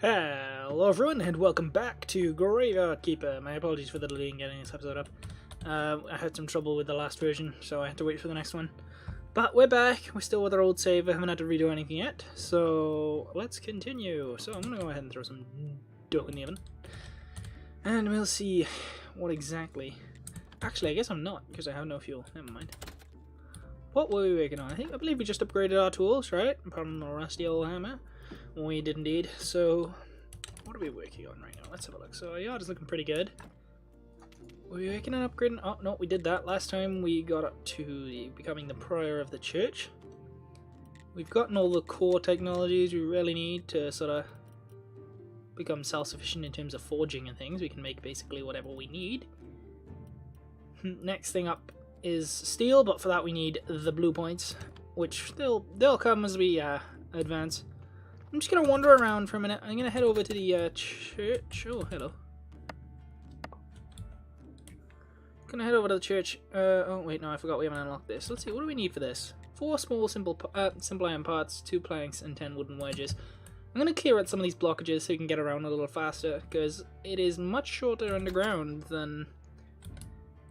Hello everyone and welcome back to Graveyard Keeper. My apologies for the delay in getting this episode up. I had some trouble with the last version, so I had to wait for the next one. But we're back, we're still with our old save, I haven't had to redo anything yet, so let's continue. So I'm going to go ahead and throw some dough in the oven. And we'll see what exactly... Actually, I guess I'm not, because I have no fuel. Never mind. What were we working on? I believe we just upgraded our tools, right? Apart from the rusty old hammer. We did indeed. So, what are we working on right now? Let's have a look. So, our yard is looking pretty good. Were we working on upgrading? Oh, no, we did that. Last time we got up to becoming the prior of the church. We've gotten all the core technologies we really need to sort of become self-sufficient in terms of forging and things. We can make basically whatever we need. Next thing up is steel, but for that we need the blue points, which they'll come as we advance. I'm just gonna wander around for a minute. I'm gonna head over to the church. Oh, hello. Gonna head over to the church. Oh wait, no, I forgot we haven't unlocked this. Let's see, what do we need for this? 4 small simple iron parts, 2 planks, and 10 wooden wedges. I'm gonna clear out some of these blockages so you can get around a little faster, because it is much shorter underground than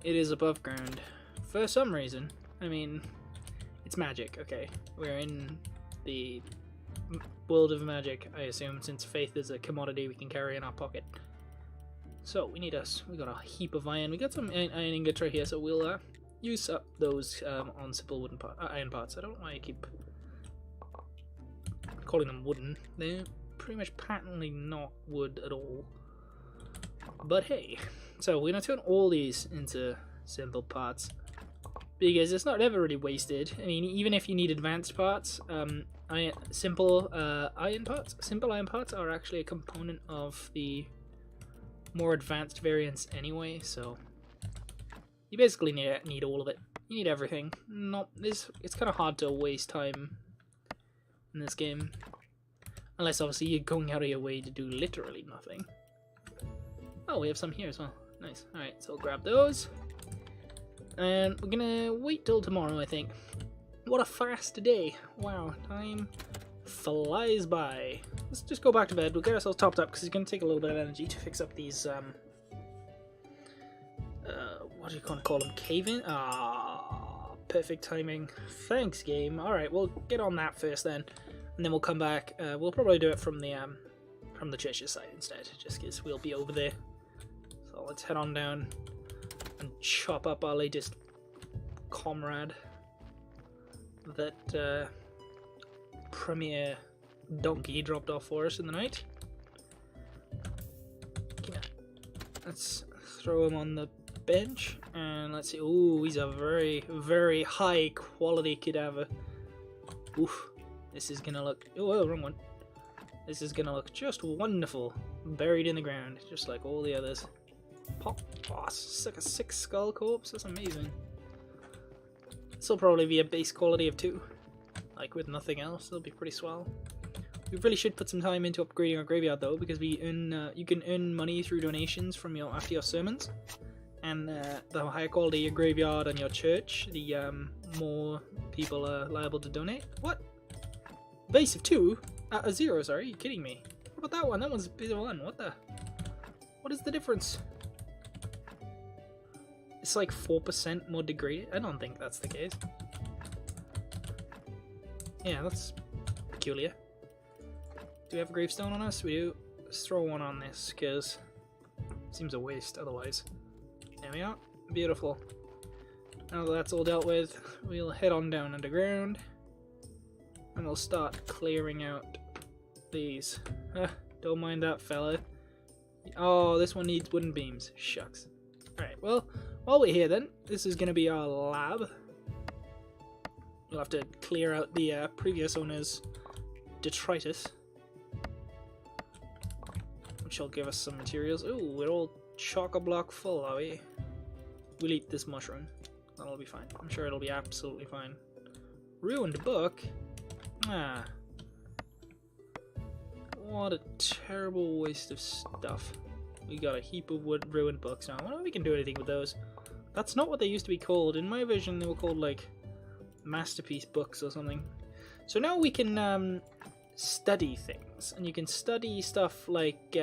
it is above ground. For some reason. I mean, it's magic, okay. We're in the world of magic, I assume, since faith is a commodity we can carry in our pocket. So, we got a heap of iron. We got some iron ingots right here, so we'll use up those on simple wooden iron parts. I don't know why I keep calling them wooden. They're pretty much patently not wood at all. But hey, so we're going to turn all these into simple parts, because it's not ever really wasted. I mean, even if you need advanced parts, simple iron parts are actually a component of the more advanced variants anyway, so you basically need all of it. You need everything. It's kind of hard to waste time in this game, unless obviously you're going out of your way to do literally nothing. Oh, we have some here as well. Nice. Alright, so I'll grab those. And we're gonna wait till tomorrow, I think. What a fast day. Wow, time flies by. Let's just go back to bed. We'll get ourselves topped up because it's gonna take a little bit of energy to fix up these, what do you call them? Cave-in? Ah, perfect timing. Thanks, game. Alright, we'll get on that first then. And then we'll come back. We'll probably do it from the church's side instead, just because we'll be over there. So let's head on down and chop up our latest comrade, that premier donkey dropped off for us in the night. Yeah. Let's throw him on the bench, and let's see. Ooh, he's a very, very high quality cadaver. Oof, this is gonna look... Oh, wrong one. This is gonna look just wonderful, buried in the ground, just like all the others. Pop! Oh, it's like a 6 skull corpse. That's amazing. This will probably be a base quality of 2. Like with nothing else, it'll be pretty swell. We really should put some time into upgrading our graveyard though, because we earn, you can earn money through donations from after your sermons, and the higher quality your graveyard and your church, the more people are liable to donate. What? Base of 2? 0? Sorry, are you kidding me? What about that one? That one's a base of 1. What is the difference? It's like 4% more degraded. I don't think that's the case. Yeah, that's peculiar. Do we have a gravestone on us? We do. Let's throw one on this, because it seems a waste otherwise. There we are. Beautiful. Now that that's all dealt with, we'll head on down underground, and we'll start clearing out these. Don't mind that fella. Oh, this one needs wooden beams. Shucks. Alright, well, while we're here then, this is going to be our lab. We'll have to clear out the previous owner's detritus, which will give us some materials. Ooh, we're all chock-a-block full, are we? We'll eat this mushroom. That'll be fine. I'm sure it'll be absolutely fine. Ruined book? Ah. What a terrible waste of stuff. We got a heap of ruined books now. I wonder if we can do anything with those. That's not what they used to be called. In my version, they were called, like, masterpiece books or something. So now we can study things, and you can study stuff like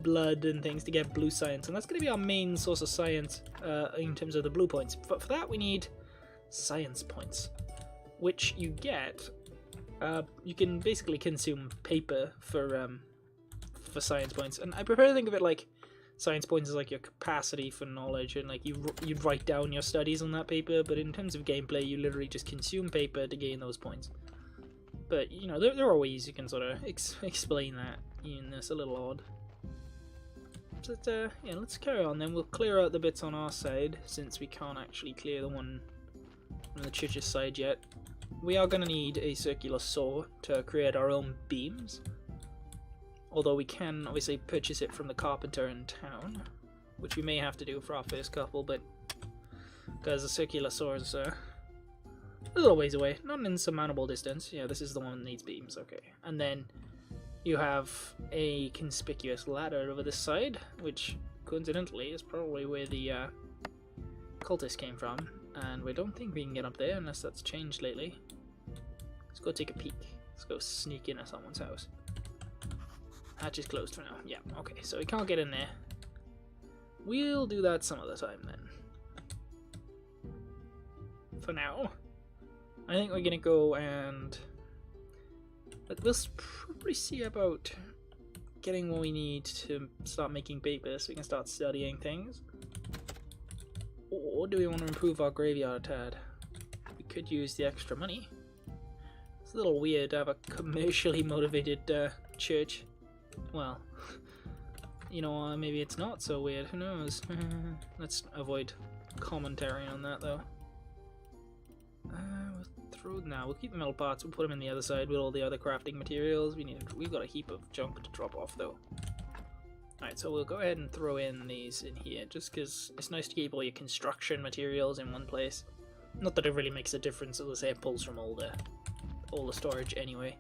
blood and things to get blue science, and that's going to be our main source of science in terms of the blue points. But for that we need science points, which you get. You can basically consume paper for science points, and I prefer to think of it like science points is like your capacity for knowledge, and like you'd write down your studies on that paper, but in terms of gameplay you literally just consume paper to gain those points. But you know, there are ways you can sort of explain that, even though it's a little odd. But yeah, let's carry on then. We'll clear out the bits on our side, since we can't actually clear the one on the church's side yet. We are going to need a circular saw to create our own beams, although we can obviously purchase it from the carpenter in town, which we may have to do for our first couple, but because the circular saw is a little ways away, not an insurmountable distance. Yeah, this is the one that needs beams, okay. And then you have a conspicuous ladder over this side, which coincidentally is probably where the cultist came from, and we don't think we can get up there unless that's changed lately. Let's go take a peek. Let's go sneak in at someone's house. Hatch is closed for now. Yeah, okay, so we can't get in there. We'll do that some other time then. For now, I think we're gonna go and we'll probably see about getting what we need to start making paper so we can start studying things. Or do we want to improve our graveyard a tad? We could use the extra money. It's a little weird to have a commercially motivated church. Well, you know, maybe it's not so weird. Who knows? Let's avoid commentary on that though. We'll keep the metal parts. We'll put them in the other side with all the other crafting materials. We've got a heap of junk to drop off though. Alright, so we'll go ahead and throw in these in here, just because it's nice to keep all your construction materials in one place. Not that it really makes a difference, as I say, it pulls from all the storage anyway.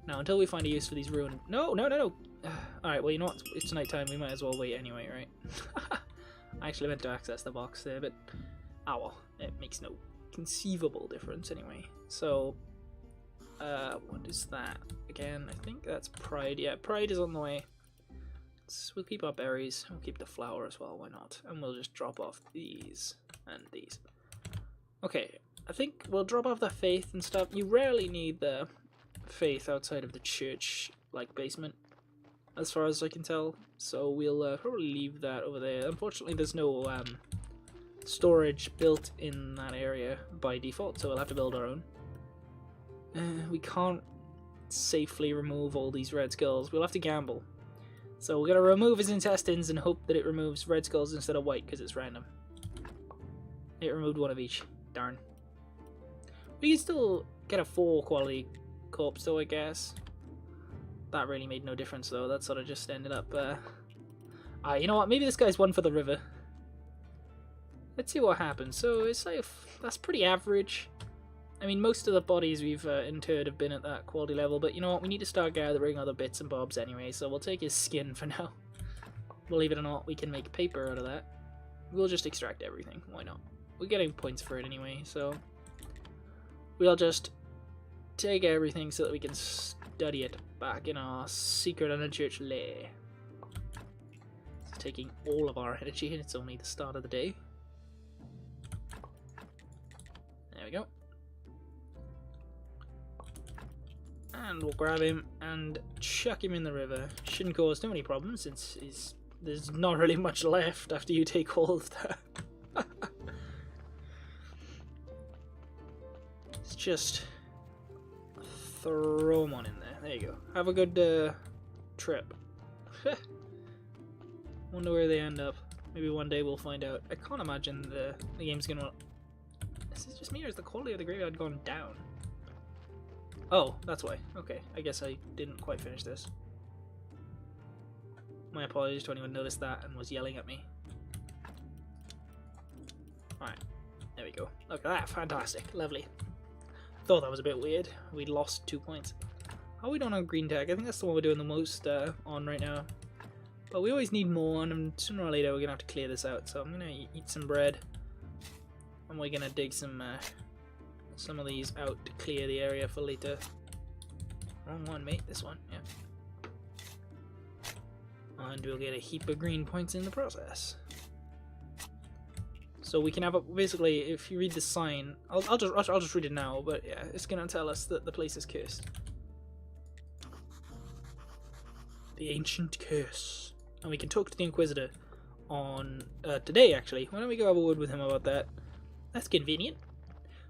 Now, until we find a use for these ruined... No! Alright, well, you know what? It's nighttime, we might as well wait anyway, right? I actually meant to access the box there, but... ah well, it makes no conceivable difference anyway. So, what is that? Again, I think that's Pride. Yeah, Pride is on the way. We'll keep our berries, we'll keep the flour as well, why not? And we'll just drop off these and these. Okay, I think we'll drop off the faith and stuff. You rarely need the faith outside of the church, like, basement, as far as I can tell. So we'll probably leave that over there. Unfortunately, there's no storage built in that area by default, so we'll have to build our own. We can't safely remove all these red skulls. We'll have to gamble. So we're going to remove his intestines and hope that it removes red skulls instead of white, because it's random. It removed one of each. Darn. We can still get a 4 quality corpse though, I guess. That really made no difference though. That sort of just ended up... you know what? Maybe this guy's one for the river. Let's see what happens. So it's like... that's pretty average. I mean, most of the bodies we've interred have been at that quality level, but you know what? We need to start gathering other bits and bobs anyway, so we'll take his skin for now. Believe it or not, we can make paper out of that. We'll just extract everything. Why not? We're getting points for it anyway, so... we'll just take everything so that we can study it back in our secret underchurch lair. It's taking all of our energy, and it's only the start of the day. There we go. And we'll grab him and chuck him in the river. Shouldn't cause too many problems since there's not really much left after you take all of that. Let's just throw him on in there. There you go. Have a good trip. Wonder where they end up. Maybe one day we'll find out. I can't imagine the game's gonna... Is it just me or has the quality of the graveyard gone down? Oh, that's why. Okay, I guess I didn't quite finish this. My apologies to anyone who noticed that and was yelling at me. Alright, there we go. Look at that, fantastic, lovely. Thought that was a bit weird. We lost 2 points. How are we doing on green tag? I think that's the one we're doing the most on right now. But we always need more, and sooner or later we're going to have to clear this out. So I'm going to eat some bread. And we're going to dig some of these out to clear the area for later. wrong one, mate. This one, yeah. And we'll get a heap of green points in the process. So we can have a, basically, if you read the sign, I'll just read it now. But yeah, it's gonna tell us that the place is cursed. The ancient curse, and we can talk to the Inquisitor on today. Actually, why don't we go have a word with him about that? That's convenient.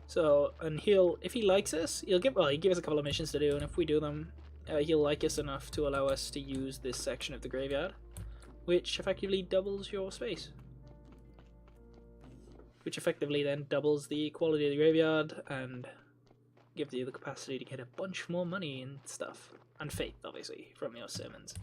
So, and if he likes us, he'll give us a couple of missions to do, and if we do them, he'll like us enough to allow us to use this section of the graveyard, which effectively doubles your space. Which effectively then doubles the quality of the graveyard and gives you the capacity to get a bunch more money and stuff. And faith, obviously, from your sermons.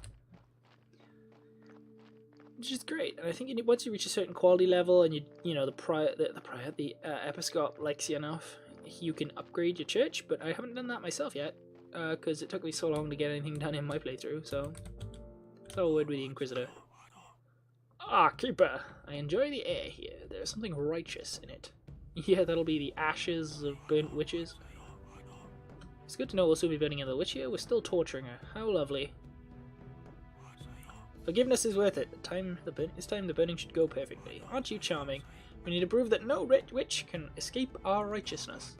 Which is great, and I think once you reach a certain quality level, and you know the episcop likes you enough, you can upgrade your church. But I haven't done that myself yet, because it took me so long to get anything done in my playthrough. So, a word with the Inquisitor. Ah, Keeper, I enjoy the air here. There's something righteous in it. Yeah, that'll be the ashes of burnt witches. It's good to know we'll soon be burning another witch here. We're still torturing her. How lovely. Forgiveness is worth it. It's time the burning should go perfectly. Aren't you charming? We need to prove that no witch can escape our righteousness.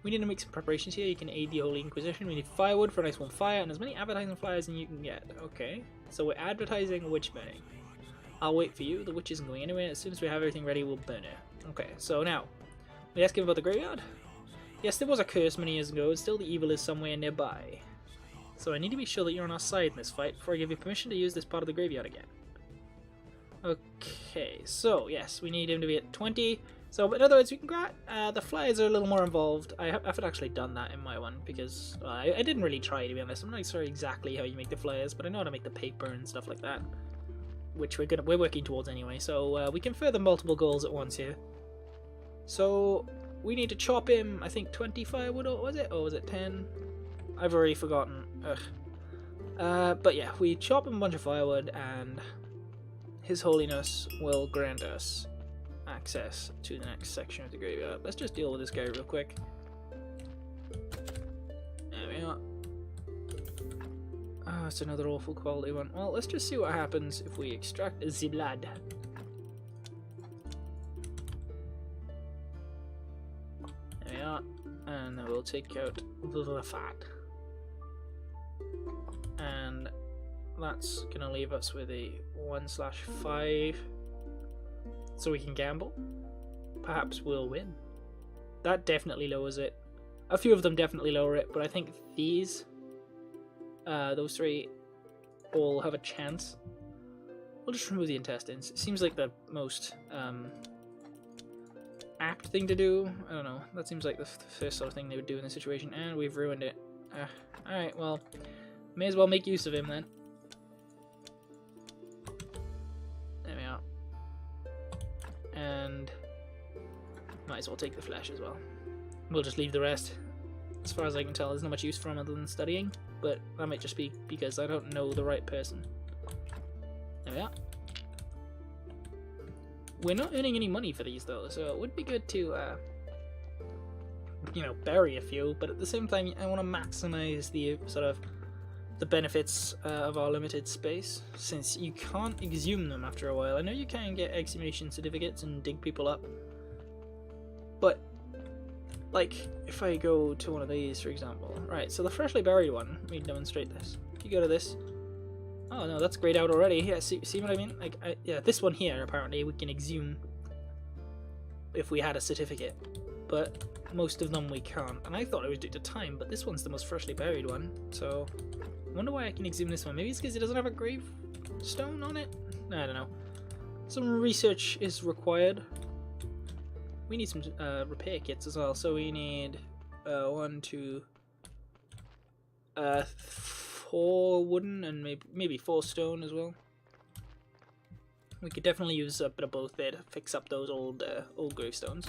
We need to make some preparations here. You can aid the Holy Inquisition. We need firewood for a nice warm fire and as many advertising flyers as you can get. Okay, so we're advertising witch burning. I'll wait for you. The witch isn't going anywhere. As soon as we have everything ready, we'll burn her. Okay, so now, we ask him about the graveyard. Yes, there was a curse many years ago, and still the evil is somewhere nearby. So I need to be sure that you're on our side in this fight before I give you permission to use this part of the graveyard again. Okay, so yes, we need him to be at 20. So in other words, we can the flyers are a little more involved. I haven't actually done that in my one because I didn't really try, to be honest. I'm not sure exactly how you make the flyers, but I know how to make the paper and stuff like that, which we're working towards anyway. So we can further multiple goals at once here. So we need to chop him, I think 20 firewood, or was it 10? I've already forgotten. Ugh. But yeah, we chop him a bunch of firewood, and His Holiness will grant us access to the next section of the graveyard. Let's just deal with this guy real quick. There we are. Oh, it's another awful quality one. Well, let's just see what happens if we extract the blood. There we are. And then we'll take out the fat. And that's gonna leave us with a 1/5. So we can gamble. Perhaps we'll win. That definitely lowers it. A few of them definitely lower it, but I think these, those three, all have a chance. We'll just remove the intestines. It seems like the most apt thing to do. I don't know. That seems like the first sort of thing they would do in this situation, and we've ruined it. Alright, well, may as well make use of him then. There we are. And might as well take the flesh as well. We'll just leave the rest. As far as I can tell, there's not much use for him other than studying, but that might just be because I don't know the right person. There we are. We're not earning any money for these though, so it would be good to, you know, bury a few, but at the same time, I want to maximize the sort of the benefits of our limited space, since you can't exhume them after a while. I know you can get exhumation certificates and dig people up, but like if I go to one of these, for example, right, so the freshly buried one, let me demonstrate this. If you go to this, oh no, that's grayed out already. Yeah, see what I mean? Like, yeah, this one here, apparently we can exhume if we had a certificate, but most of them we can't, and I thought it was due to time, but this one's the most freshly buried one, so I wonder why I can exhume this one. Maybe it's because it doesn't have a gravestone on it? I don't know. Some research is required. We need some repair kits as well, so we need 1, 2, 4 wooden and maybe 4 stone as well. We could definitely use a bit of both there to fix up those old gravestones.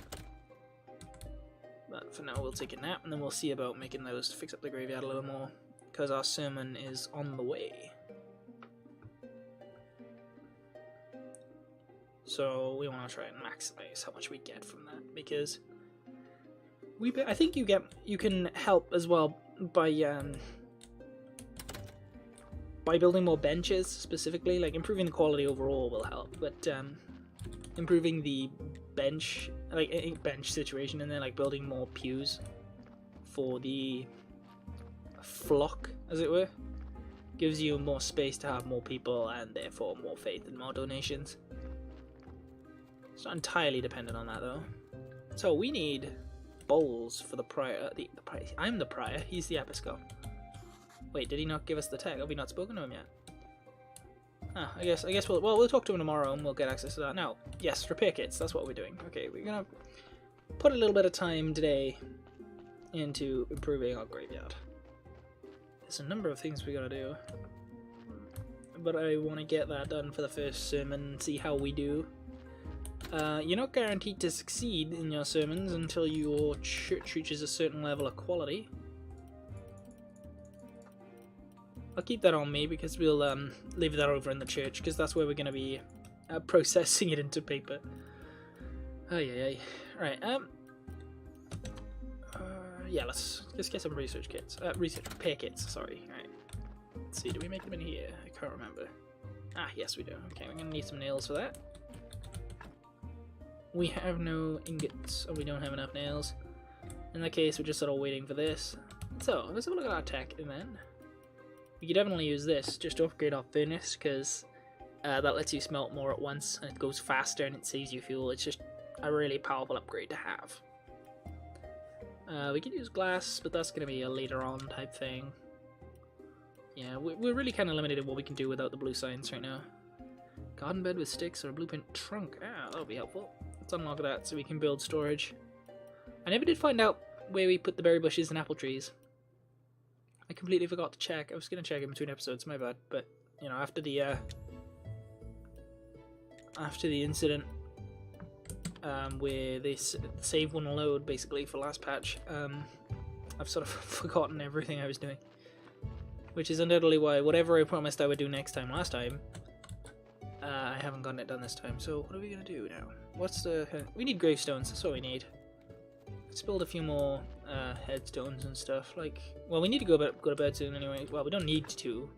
But for now we'll take a nap, and then we'll see about making those to fix up the graveyard a little more, because our sermon is on the way. So we want to try and maximize how much we get from that, because I think you can help as well by by building more benches specifically. Like improving the quality overall will help, but improving the bench situation, and then like building more pews for the flock, as it were, gives you more space to have more people and therefore more faith and more donations. It's not entirely dependent on that though. So we need bowls for the prior. The prior. I'm the prior. He's the episcop. Wait, did he not give us the tech? Have we not spoken to him yet? Ah, I guess we'll talk to him tomorrow and we'll get access to that. Now, yes, repair kits. That's what we're doing. Okay, we're gonna put a little bit of time today into improving our graveyard. There's a number of things we gotta do, but I want to get that done for the first sermon and see how we do. You're not guaranteed to succeed in your sermons until your church reaches a certain level of quality. I'll keep that on me because we'll leave that over in the church because that's where we're going to be processing it into paper. Oh yeah. Right. Yeah. Let's get some research kits. Research repair kits. Sorry. All right. Let's see. Do we make them in here? I can't remember. Ah, yes we do. Okay, we're going to need some nails for that. We have no ingots, and we don't have enough nails. In that case, we're just sort of waiting for this. So let's have a look at our tech, and then we could definitely use this just to upgrade our furnace, because that lets you smelt more at once, and it goes faster, and it saves you fuel. It's just a really powerful upgrade to have. We could use glass, but that's going to be a later on type thing. Yeah, we're really kind of limited in what we can do without the blue science right now. Garden bed with sticks or a blueprint trunk. Ah, that'll be helpful. Let's unlock that so we can build storage. I never did find out where we put the berry bushes and apple trees. I completely forgot to check. I was going to check in between episodes, my bad. But, you know, after the incident where they save wouldn't load, basically, for last patch, I've sort of forgotten everything I was doing. Which is undoubtedly why whatever I promised I would do next time last time, I haven't gotten it done this time. So what are we going to do now? We need gravestones, that's what we need. Let's build a few more headstones and stuff. Like, well, we need to go to bed soon anyway. Well, we don't need to,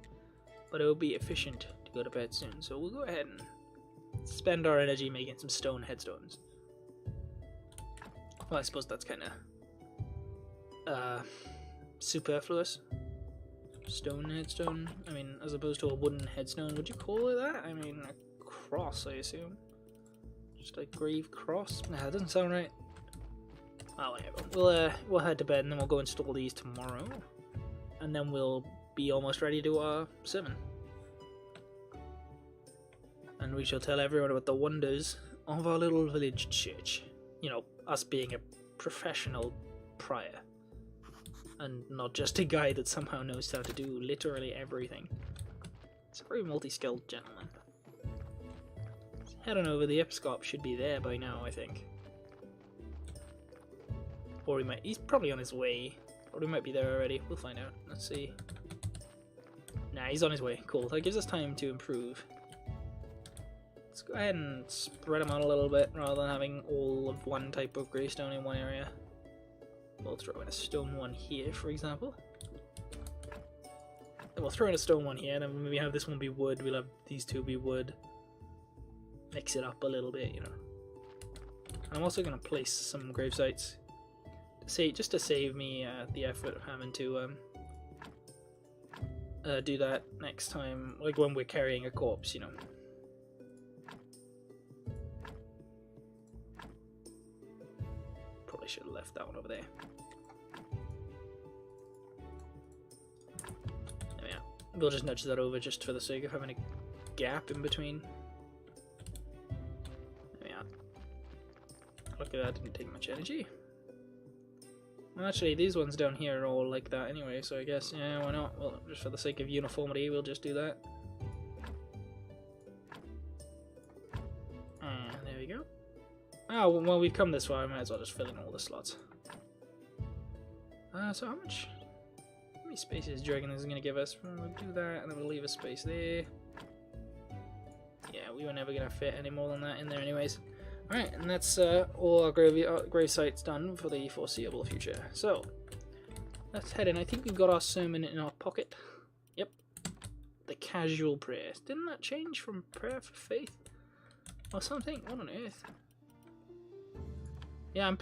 but it will be efficient to go to bed soon. So we'll go ahead and spend our energy making some stone headstones. Well, I suppose that's kind of superfluous. Stone headstone? I mean, as opposed to a wooden headstone, would you call it that? I mean, a cross, I assume. Just a grave cross? Nah, that doesn't sound right. Oh, whatever. We'll head to bed and then we'll go install these tomorrow. And then we'll be almost ready to do our sermon. And we shall tell everyone about the wonders of our little village church. You know, us being a professional prior. And not just a guy that somehow knows how to do literally everything. It's a very multi-skilled gentleman. Head on over, the episcop should be there by now, I think. Or he's probably on his way. Or he might be there already, we'll find out. Let's see. Nah, he's on his way, cool. That gives us time to improve. Let's go ahead and spread them out a little bit, rather than having all of one type of gravestone in one area. We'll throw in a stone one here, for example. And we'll throw in a stone one here, and then when we have this one be wood, we'll have these two be wood. Mix it up a little bit, you know. I'm also going to place some grave sites, just to save me the effort of having to do that next time, like when we're carrying a corpse, you know. Probably should have left that one over there. Oh, yeah. We'll just nudge that over just for the sake of having a gap in between. Oh, yeah. Look at that, didn't take much energy. Well, actually, these ones down here are all like that anyway, so I guess, yeah, why not? Well, just for the sake of uniformity, we'll just do that. And there we go. Oh, well, we've come this far, I might as well just fill in all the slots. So how many spaces do you reckon this is going to give us? We'll do that, and then we'll leave a space there. Yeah, we were never going to fit any more than that in there anyways. Alright, and that's all our grave sites done for the foreseeable future. So, let's head in. I think we've got our sermon in our pocket. Yep. The casual prayer. Didn't that change from prayer for faith? Or something? What on earth? Yeah,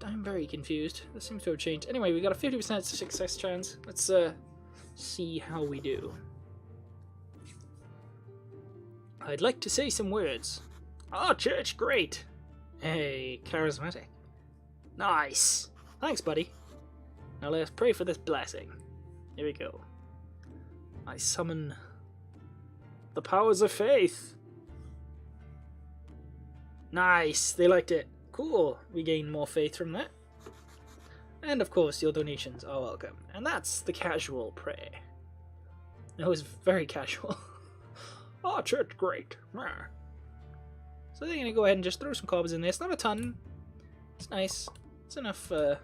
I'm very confused. This seems to have changed. Anyway, we got a 50% success chance. Let's see how we do. I'd like to say some words. Oh, church, great. Hey, charismatic. Nice. Thanks, buddy. Now let's pray for this blessing. Here we go. I summon the powers of faith. Nice. They liked it. Cool. We gain more faith from that. And of course, your donations are welcome. And that's the casual prayer. It was very casual. Oh, church, great. So they're going to go ahead and just throw some cobbles in there. It's not a ton. It's nice. It's enough to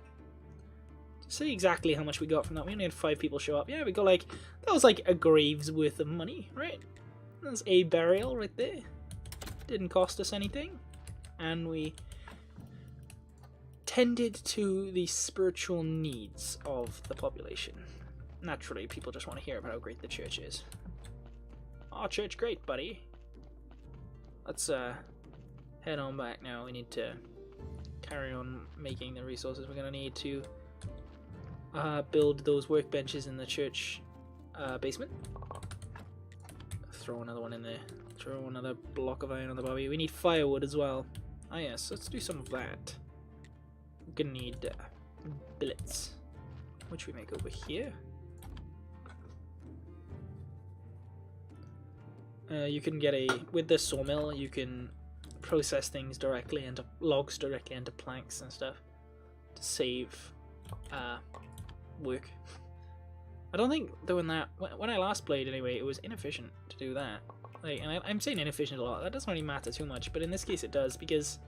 see exactly how much we got from that. We only had 5 people show up. Yeah, we got like... That was like a grave's worth of money, right? That's a burial right there. Didn't cost us anything. And we tended to the spiritual needs of the population. Naturally, people just want to hear about how great the church is. Oh, church, great, buddy. Let's head on back now. We need to carry on making the resources. We're going to need to build those workbenches in the church basement. Throw another one in there. Throw another block of iron on the barbie. We need firewood as well. Ah yes, let's do some of that. We're going to need billets, which we make over here. You can get with the sawmill, you can process things directly into logs, directly into planks and stuff to save work. I don't think doing that, when I last played anyway, it was inefficient to do that. Like, and I'm saying inefficient a lot, that doesn't really matter too much, but in this case it does, because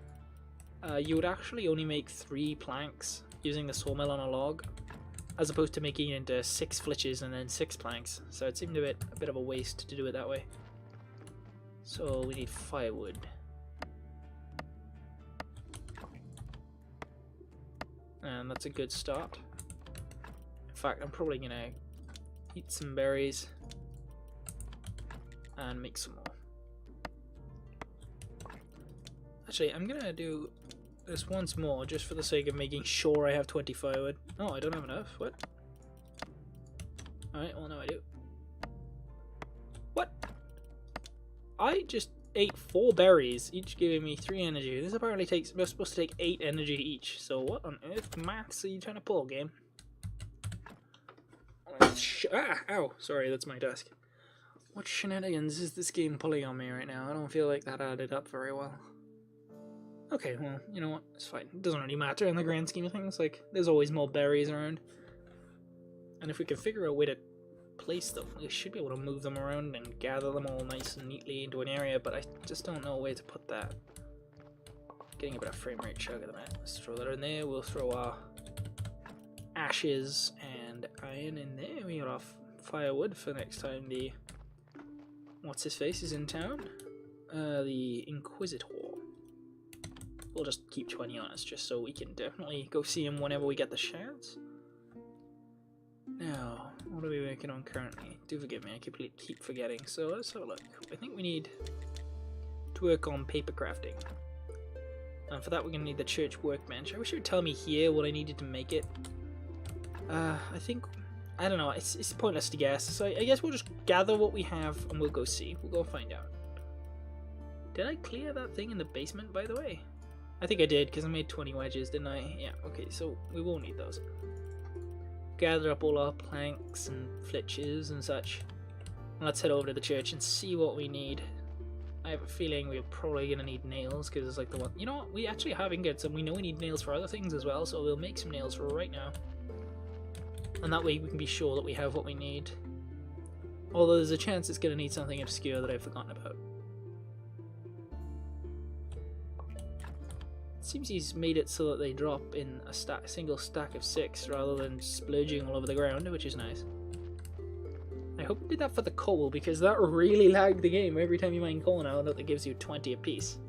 you would actually only make 3 planks using the sawmill on a log, as opposed to making it into 6 flitches and then 6 planks, so it seemed a bit of a waste to do it that way. So we need firewood. And that's a good start. In fact, I'm probably gonna eat some berries and make some more. Actually, I'm gonna do this once more just for the sake of making sure I have 20 firewood. Oh, I don't have enough. What? Alright, well, no, I do. What? I just ate 4 berries, each giving me 3 energy. This apparently we're supposed to take 8 energy each. So what on earth maths are you trying to pull, game? Ow! Sorry, that's my desk. What shenanigans is this game pulling on me right now? I don't feel like that added up very well. Okay, well, you know what? It's fine. It doesn't really matter in the grand scheme of things. Like, there's always more berries around. And if we can figure out a way to place them, we should be able to move them around and gather them all nice and neatly into an area, but I just don't know a way to put that. Getting a bit of frame rate chug at the minute. Let's throw that in there. We'll throw our ashes and iron in there. We got our firewood for next time the what's his face is in town. The Inquisitor. We'll just keep 20 on us just so we can definitely go see him whenever we get the chance. Now, what are we working on currently? Do forgive me, I keep forgetting. So let's have a look. I think we need to work on paper crafting. And for that we're going to need the church workbench. I wish it would tell me here what I needed to make it. I think, I don't know, it's pointless to guess. So I guess we'll just gather what we have and we'll go see. We'll go find out. Did I clear that thing in the basement, by the way? I think I did, because I made 20 wedges, didn't I? Yeah, okay, so we won't need those. Gather up all our planks and flitches and such. And let's head over to the church and see what we need. I have a feeling we're probably going to need nails, because it's like the one... You know what? We actually have ingots, and we know we need nails for other things as well, so we'll make some nails for right now. And that way we can be sure that we have what we need. Although there's a chance it's going to need something obscure that I've forgotten about. It seems he's made it so that they drop in a single stack of 6 rather than splurging all over the ground, which is nice. I hope he did that for the coal, because that really lagged the game. Every time you mine coal now, that gives you 20 apiece.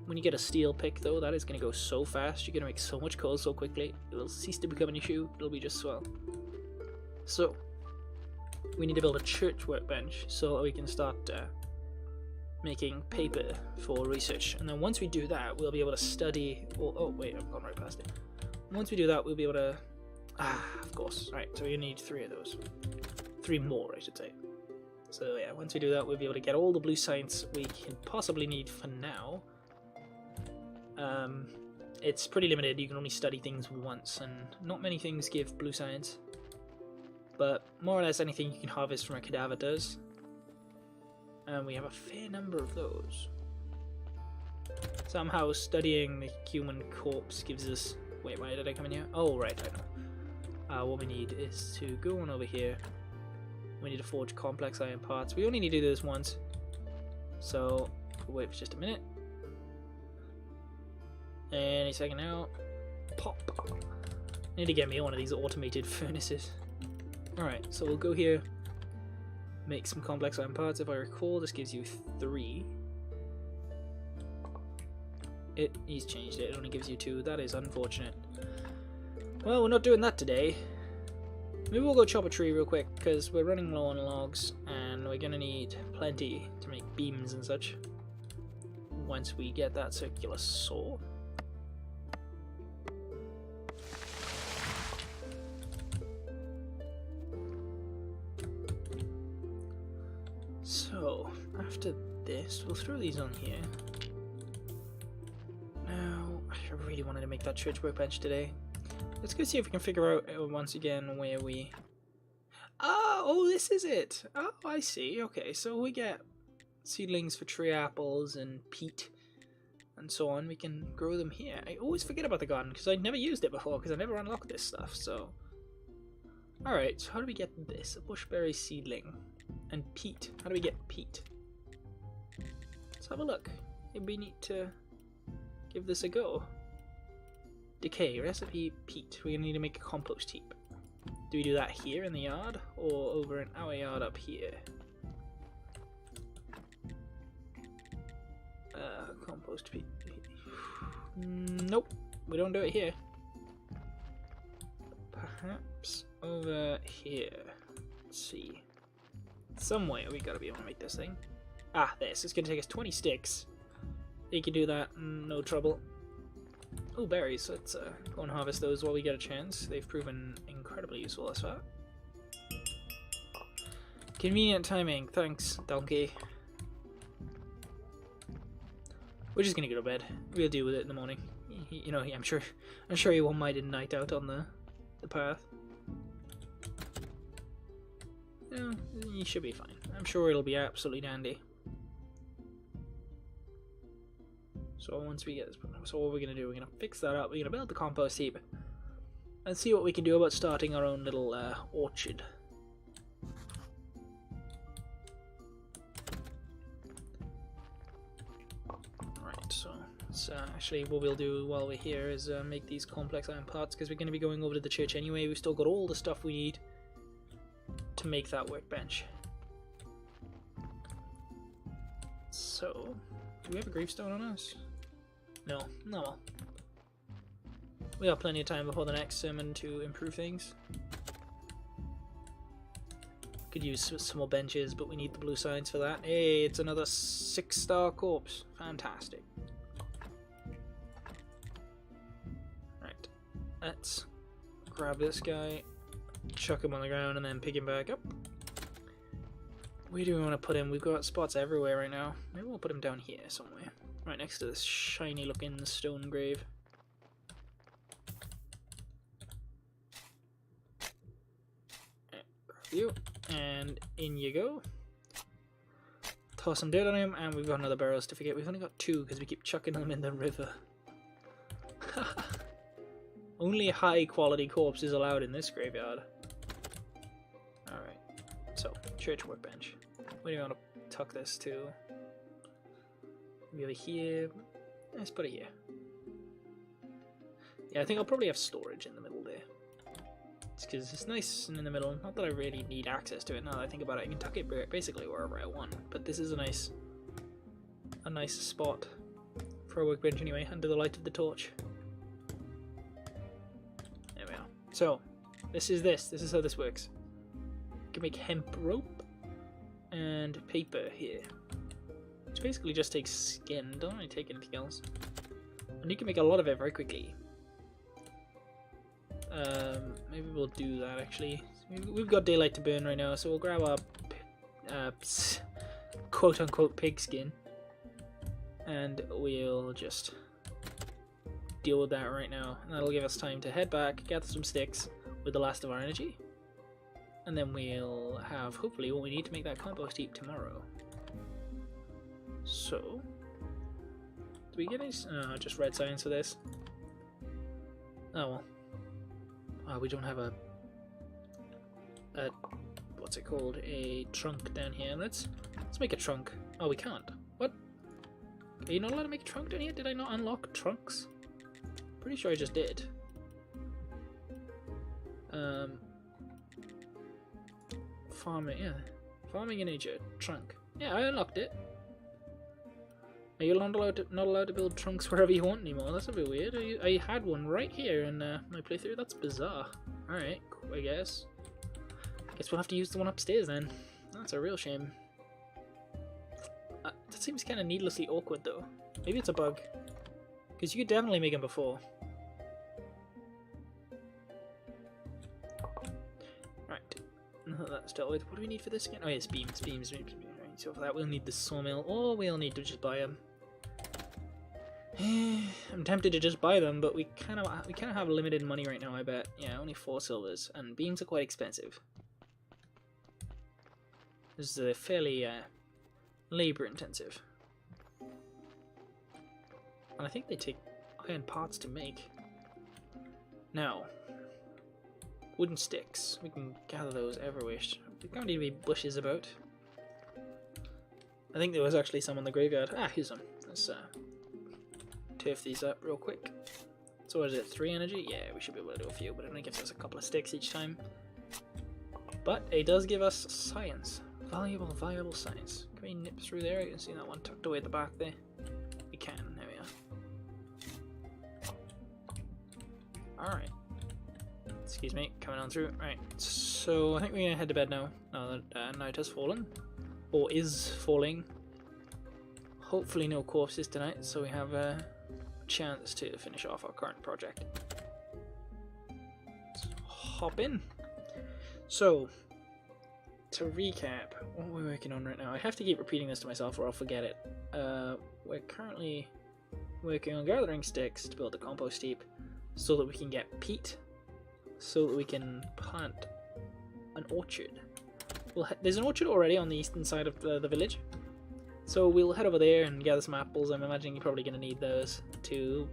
When you get a steel pick, though, that is going to go so fast. You're going to make so much coal so quickly. It'll cease to become an issue. It'll be just swell. So, we need to build a church workbench so that we can start making paper for research. And then once we do that, we'll be able to study. Oh wait, I've gone right past it. Once we do that, we'll be able to. Of course. Right, so we need 3 of those. 3 more, I should say. So yeah, once we do that, we'll be able to get all the blue science we can possibly need for now. It's pretty limited. You can only study things once, and not many things give blue science. But more or less anything you can harvest from a cadaver does. And we have a fair number of those. Somehow studying the human corpse gives us... Wait, why did I come in here? Oh, right, I know. What we need is to go on over here. We need to forge complex iron parts. We only need to do this once. So, we'll wait for just a minute. Any second now. Pop. I need to get me one of these automated furnaces. Alright, so we'll go here. Make some complex iron parts. If I recall, this gives you 3. He's changed it. It only gives you 2. That is unfortunate. Well, we're not doing that today. Maybe we'll go chop a tree real quick, because we're running low on logs, and we're going to need plenty to make beams and such once we get that circular saw. So, after this, we'll throw these on here. Now, I really wanted to make that church workbench today. Let's go see if we can figure out once again where we... Oh, this is it! Oh, I see. Okay, so we get seedlings for tree apples and peat and so on. We can grow them here. I always forget about the garden because I'd never used it before because I never unlocked this stuff, so... Alright, so how do we get this? A bushberry seedling. And peat. How do we get peat? Let's have a look. Maybe we need to give this a go. Decay, recipe, peat. We're going to need to make a compost heap. Do we do that here in the yard or over in our yard up here? Compost peat. Nope, we don't do it here. Perhaps over here. Let's see. Somewhere we gotta be able to make this thing. This is gonna take us 20 sticks. You can do that, no trouble. Oh, berries. Let's go and harvest those while we get a chance. They've proven incredibly useful thus far. Convenient timing. Thanks, donkey. We're just gonna go to bed. We'll deal with it in the morning. You know, I'm sure you won't mind a night out on the path. No, you should be fine. I'm sure it'll be absolutely dandy. So once we get this, so what we're gonna do? We're gonna fix that up. We're gonna build the compost heap and see what we can do about starting our own little orchard. Right. So it's actually what we'll do while we're here is make these complex iron parts because we're gonna be going over to the church anyway. We've still got all the stuff we need to make that workbench. So, do we have a gravestone on us? No, no. We have plenty of time before the next sermon to improve things. Could use some more benches, but we need the blue signs for that. Hey, it's another 6-star corpse. Fantastic. Right, let's grab this guy, chuck him on the ground, and then pick him back up. Where do we want to put him? We've got spots everywhere right now. Maybe we'll put him down here somewhere. Right next to this shiny looking stone grave. Grab you, and in you go. Toss some dirt on him, and we've got another burial certificate. We've only got 2 because we keep chucking them in the river. Only high quality corpses allowed in this graveyard. Alright, so, church workbench. Where do you want to tuck this to? Maybe over here. Let's put it here. Yeah, I think I'll probably have storage in the middle there. It's because it's nice and in the middle. Not that I really need access to it now that I think about it. I can tuck it basically wherever I want. But this is a nice spot for a workbench anyway, under the light of the torch. There we are. So, this is how this works. can make hemp rope and paper here. Which basically just takes skin, don't really take anything else. And you can make a lot of it very quickly. Maybe we'll do that actually. We've got daylight to burn right now, so we'll grab our quote-unquote pig skin. And we'll just deal with that right now. And that'll give us time to head back, gather some sticks with the last of our energy. And then we'll have, hopefully, what we need to make that compost heap tomorrow. So, do we get any? Just red signs for this. Oh well. We don't have a what's it called? A trunk down here. Let's make a trunk. Oh, we can't. What? Are you not allowed to make a trunk down here? Did I not unlock trunks? Pretty sure I just did. Farming, yeah. Farming in nature. Trunk. Yeah, I unlocked it. Are you not allowed to build trunks wherever you want anymore? That's a bit weird. I had one right here in my playthrough. That's bizarre. Alright, cool, I guess. Guess we'll have to use the one upstairs then. That's a real shame. That seems kind of needlessly awkward though. Maybe it's a bug. Because you could definitely make them before. Right. That's dealt with. What do we need for this again? Oh yes, beams. Right, so for that we'll need the sawmill, or we'll need to just buy them. I'm tempted to just buy them, but we kind of have limited money right now. I bet. Yeah, only 4 silvers, and beams are quite expensive. This is fairly labor intensive, and I think they take iron parts to make. Now, wooden sticks. We can gather those everywhere. There can't even be bushes about. I think there was actually some on the graveyard. Ah, here's some. Let's turf these up real quick. So what is it, 3 energy? Yeah, we should be able to do a few, but it only gives us a couple of sticks each time. But it does give us science. Valuable science. Can we nip through there? You can see that one tucked away at the back there. We can, there we are. Alright. Excuse me, coming on through. Right, so I think we're gonna head to bed now. Now that night has fallen. Or is falling. Hopefully no corpses tonight, so we have a chance to finish off our current project. Let's hop in. So, to recap, what we're working on right now. I have to keep repeating this to myself or I'll forget it. We're currently working on gathering sticks to build a compost heap so that we can get peat, so that we can plant an orchard. There's an orchard already on the eastern side of the village, so we'll head over there and gather some apples. I'm imagining you're probably going to need those to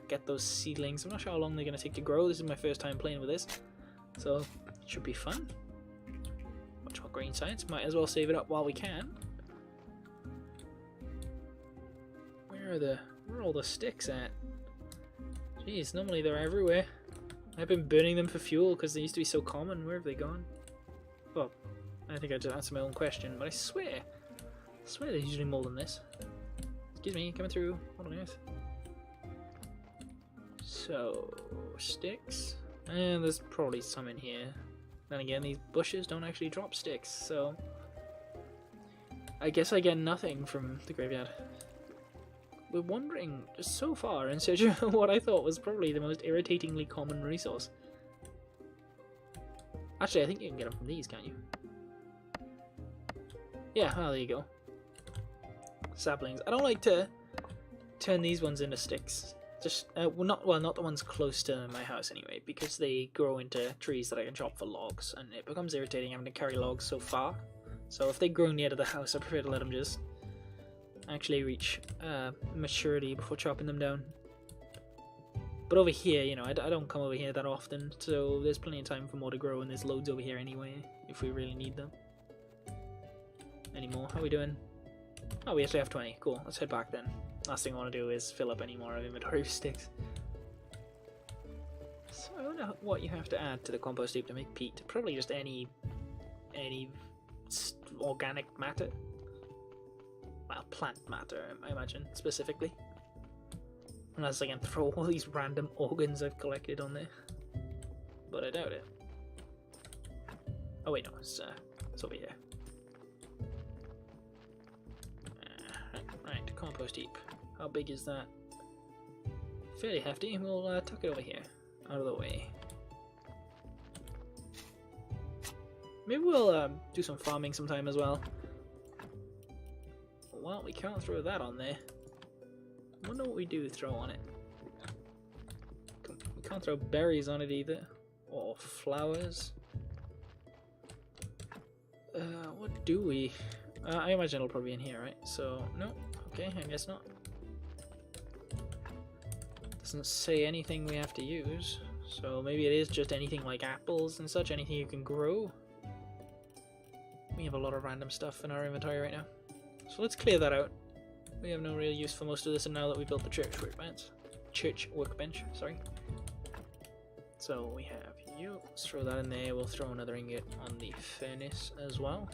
get those seedlings. I'm not sure how long they're going to take to grow. This is my first time playing with this, so it should be fun. Much more green science. Might as well save it up while we can. Where are all the sticks at? Jeez, normally they're everywhere. I've been burning them for fuel because they used to be so common. Where have they gone? Well, I think I just answered my own question, but I swear there's usually more than this. Excuse me, coming through. What on earth? So, sticks. And there's probably some in here. Then again, these bushes don't actually drop sticks, so I guess I get nothing from the graveyard. We're wandering just so far in search of what I thought was probably the most irritatingly common resource. Actually, I think you can get them from these, can't you? Yeah, well, there you go. Saplings. I don't like to turn these ones into sticks. Just not the ones close to my house anyway, because they grow into trees that I can chop for logs, and it becomes irritating having to carry logs so far. So if they grow near to the house, I prefer to let them just actually reach maturity before chopping them down. But over here, you know, I don't come over here that often, so there's plenty of time for more to grow, and there's loads over here anyway, if we really need them. Any more? How are we doing? Oh, we actually have 20. Cool, let's head back then. Last thing I want to do is fill up any more of inventory of sticks. So I wonder what you have to add to the compost heap to make peat. Probably just any organic matter. Well, plant matter, I imagine, specifically. Unless I can throw all these random organs I've collected on there. But I doubt it. Oh wait, no, it's over here. Right, compost heap. How big is that? Fairly hefty. We'll tuck it over here, out of the way. Maybe we'll do some farming sometime as well. Well, we can't throw that on there. I wonder what we do throw on it. We can't throw berries on it either. Or flowers. What do we? I imagine it'll probably be in here, right? So, no. Okay, I guess not. Doesn't say anything we have to use. So maybe it is just anything like apples and such, anything you can grow. We have a lot of random stuff in our inventory right now. So let's clear that out. We have no real use for most of this, and now that we built the church workbench, sorry. So we have you. Let's throw that in there. We'll throw another ingot on the furnace as well.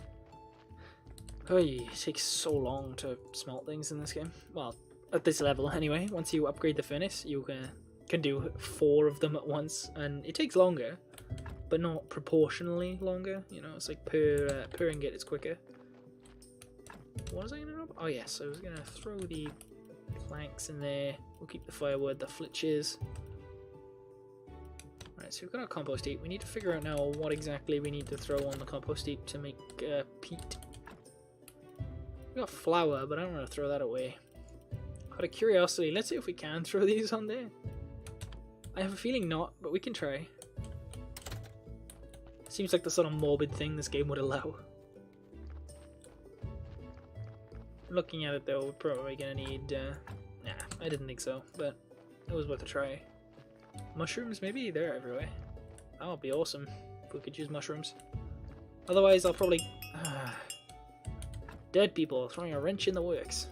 Oh, it takes so long to smelt things in this game. Well, at this level anyway. Once you upgrade the furnace, you can do 4 of them at once, and it takes longer, but not proportionally longer. You know, it's like per ingot it's quicker. What was I gonna do? Oh yes, I was gonna throw the planks in there. We'll keep the firewood, the flitches. Alright, so we've got our compost heap. We need to figure out now what exactly we need to throw on the compost heap to make peat. We got flour, but I don't want to throw that away. Out of curiosity, let's see if we can throw these on there. I have a feeling not, but we can try. Seems like the sort of morbid thing this game would allow. Looking at it though, we're probably gonna need, nah, I didn't think so, but it was worth a try. Mushrooms, maybe? They're everywhere. That would be awesome if we could use mushrooms. Otherwise, I'll probably... dead people throwing a wrench in the works.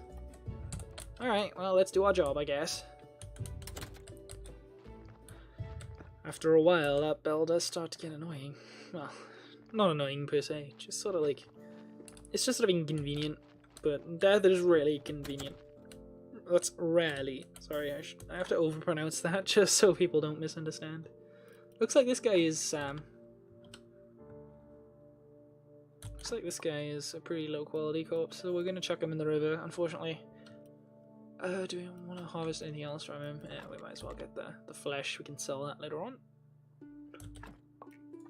Alright, well, let's do our job, I guess. After a while, that bell does start to get annoying. Well, not annoying per se, just sort of like... it's just sort of inconvenient. But death is really convenient. That's rarely. Sorry, I have to overpronounce that just so people don't misunderstand. Looks like this guy is looks like this guy is a pretty low quality corpse, so we're gonna chuck him in the river, unfortunately. Do we want to harvest anything else from him? Yeah, we might as well get the flesh. We can sell that later on.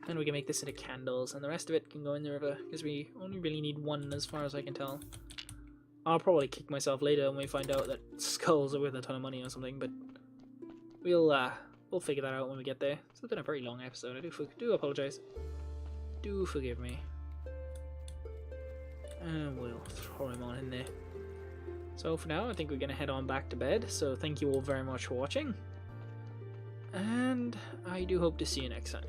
And we can make this into candles, and the rest of it can go in the river, because we only really need 1 as far as I can tell. I'll probably kick myself later when we find out that skulls are worth a ton of money or something, but we'll figure that out when we get there. It's been a very long episode. I do apologize. Do forgive me. And we'll throw him on in there. So for now, I think we're going to head on back to bed. So thank you all very much for watching. And I do hope to see you next time.